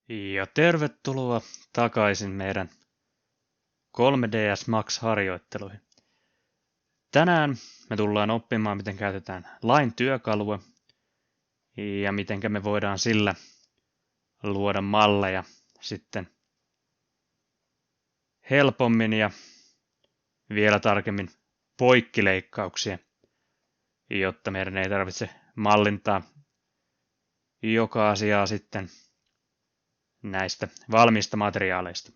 Ja tervetuloa takaisin meidän 3ds Max-harjoitteluihin. Tänään me tullaan oppimaan, miten käytetään Line työkalua ja miten me voidaan sillä luoda malleja sitten helpommin ja vielä tarkemmin poikkileikkauksia, jotta meidän ei tarvitse mallintaa joka asiaa sitten näistä valmiista materiaaleista.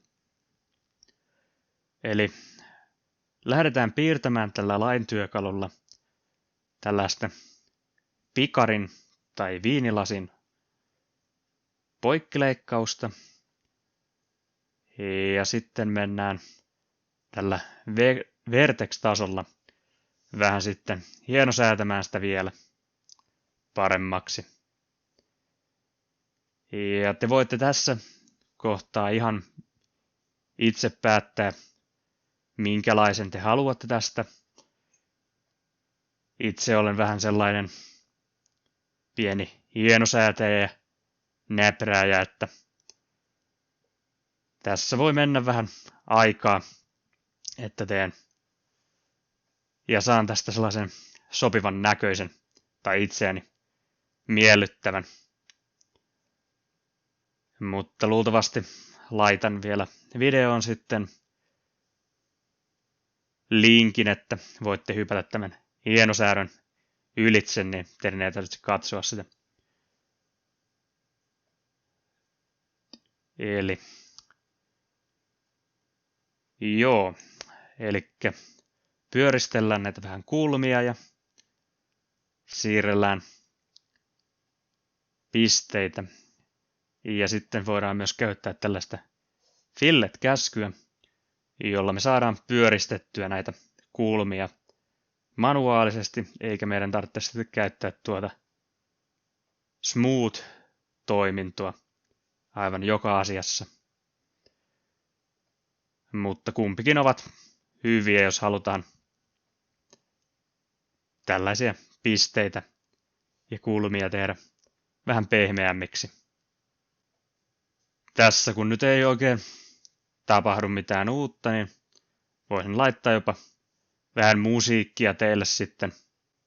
Eli lähdetään piirtämään tällä Line-työkalulla tällaista pikarin tai viinilasin poikkileikkausta. Ja sitten mennään tällä Vertex-tasolla vähän sitten hienosäätämään sitä vielä paremmaksi. Ja te voitte tässä kohtaa ihan itse päättää, minkälaisen te haluatte tästä. Itse olen vähän sellainen pieni hienosäätäjä ja näprääjä, että tässä voi mennä vähän aikaa, että teen ja saan tästä sellaisen sopivan näköisen tai itseäni miellyttävän. Mutta luultavasti laitan vielä videoon sitten linkin, että voitte hypätä tämän hienosäädön ylitse, niin teidän ei tarvitse katsoa sitä. Eli pyöristellään näitä vähän kulmia ja siirrellään pisteitä. Ja sitten voidaan myös käyttää tällaista fillet-käskyä, jolla me saadaan pyöristettyä näitä kulmia manuaalisesti, eikä meidän tarvitse sitten käyttää tuota smooth-toimintoa aivan joka asiassa. Mutta kumpikin ovat hyviä, jos halutaan tällaisia pisteitä ja kulmia tehdä vähän pehmeämmiksi. Tässä kun nyt ei oikein tapahdu mitään uutta, niin voisin laittaa jopa vähän musiikkia teille sitten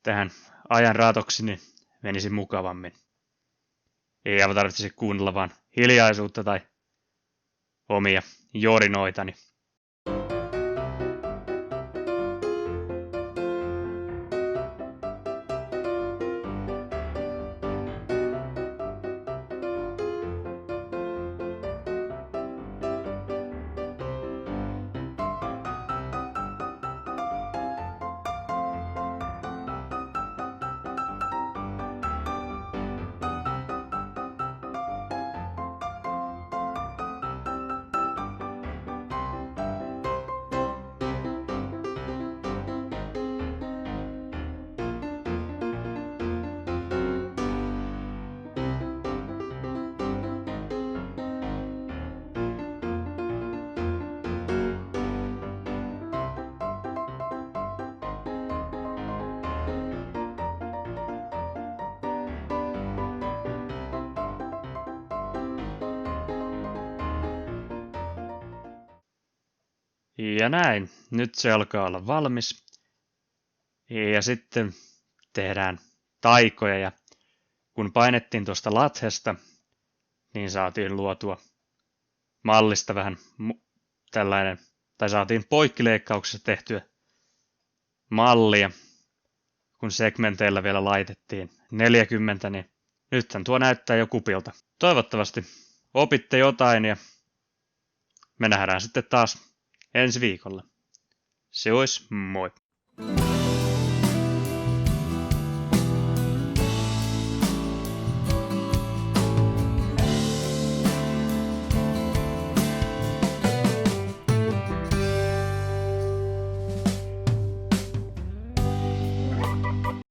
tähän ajan raatoksi, niin menisi mukavammin. Ei aivan tarvitsisi kuunnella vaan hiljaisuutta tai omia jorinoitani. Ja näin, nyt se alkaa olla valmis. Ja sitten tehdään taikoja ja kun painettiin tuosta lathesta, niin saatiin luotua mallista vähän tällainen, tai saatiin poikkileikkauksessa tehtyä mallia, kun segmenteillä vielä laitettiin 40, niin nythän tuo näyttää jo kupilta. Toivottavasti opitte jotain ja me nähdään sitten taas ensi viikolla. Se olisi moi!